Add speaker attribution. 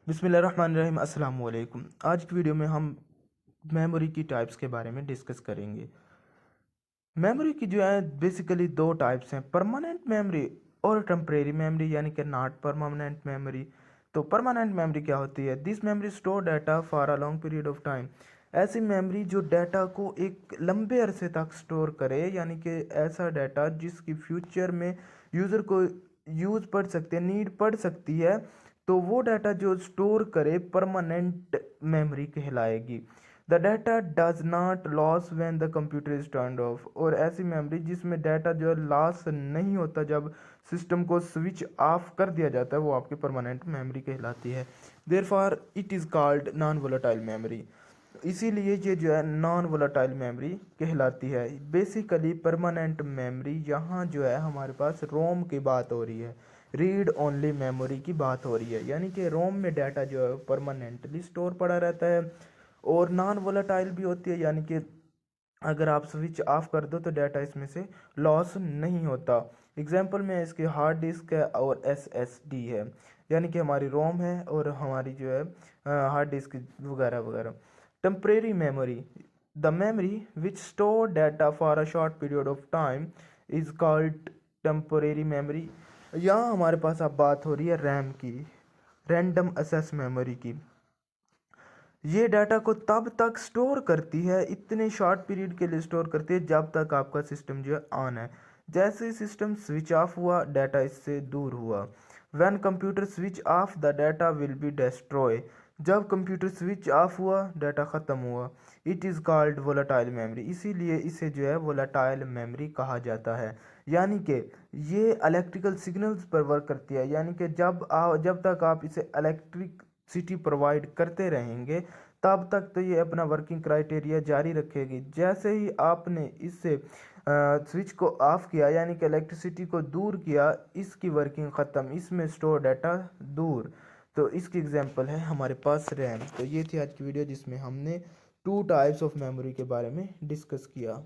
Speaker 1: बिस्मिल्लाहिर्रहमानिर्रहीम। अस्सलाम वालेकुम। आज की वीडियो में हम मेमोरी की टाइप्स के बारे में डिस्कस करेंगे। मेमोरी की जो है बेसिकली दो टाइप्स हैं, परमानेंट मेमोरी और टेम्परेरी मेमोरी, यानी कि नॉट परमानेंट मेमोरी। तो परमानेंट मेमोरी क्या होती है? This memory store data for a long period of time. ऐसी मेमोरी जो डाटा को एक लंबे अरसे तक स्टोर करे, यानी कि ऐसा डाटा जिसकी फ्यूचर में यूज़र को यूज़ पड़ सकते हैं, नीड पड़ सकती है, तो वो डाटा जो स्टोर करे परमानेंट मेमोरी कहलाएगी। The data does not loss when the computer is turned off. और ऐसी मेमोरी जिसमें डाटा जो है लॉस नहीं होता जब सिस्टम को स्विच ऑफ कर दिया जाता है, वो आपकी परमानेंट मेमोरी कहलाती है। Therefore it is called non volatile memory. इसीलिए ये जो है नॉन वोलेटाइल मेमोरी कहलाती है। बेसिकली परमानेंट मेमोरी यहाँ जो है हमारे पास रोम की बात हो रही है, रीड ओनली मेमोरी की बात हो रही है, यानी कि रोम में डाटा जो है परमानेंटली स्टोर पड़ा रहता है। और नॉन वोलेटाइल भी होती है, यानी कि अगर आप स्विच ऑफ कर दो तो डाटा इसमें से लॉस नहीं होता। एग्जांपल में इसके हार्ड डिस्क है और एसएसडी है, यानी कि हमारी रोम है और हमारी जो है हार्ड डिस्क वगैरह वगैरह। Temporary memory, the memory which store data for a short period of time is called temporary memory. यहाँ हमारे पास अब बात हो रही है रैम की, रैंडम एक्सेस मेमोरी की। ये डाटा को तब तक स्टोर करती है, इतने शॉर्ट पीरियड के लिए स्टोर करती है जब तक आपका सिस्टम जो है ऑन है। जैसे ही सिस्टम स्विच ऑफ हुआ, डाटा इससे दूर हुआ। When computer switch off the data will be destroy. जब कंप्यूटर स्विच ऑफ हुआ, डाटा ख़त्म हुआ। It is called volatile memory. इसीलिए इसे जो है वोलेटाइल मेमोरी कहा जाता है। यानी कि ये इलेक्ट्रिकल सिग्नल्स पर वर्क करती है, यानी कि जब तक आप इसे इलेक्ट्रिक सिटी प्रोवाइड करते रहेंगे तब तक तो ये अपना वर्किंग क्राइटेरिया जारी रखेगी। जैसे ही आपने इससे स्विच को ऑफ किया, यानी कि इलेक्ट्रिसिटी को दूर किया, इसकी वर्किंग ख़त्म, इसमें स्टोर डाटा दूर। तो इसकी एग्जांपल है हमारे पास रैम। तो ये थी आज की वीडियो जिसमें हमने टू टाइप्स ऑफ मेमोरी के बारे में डिस्कस किया।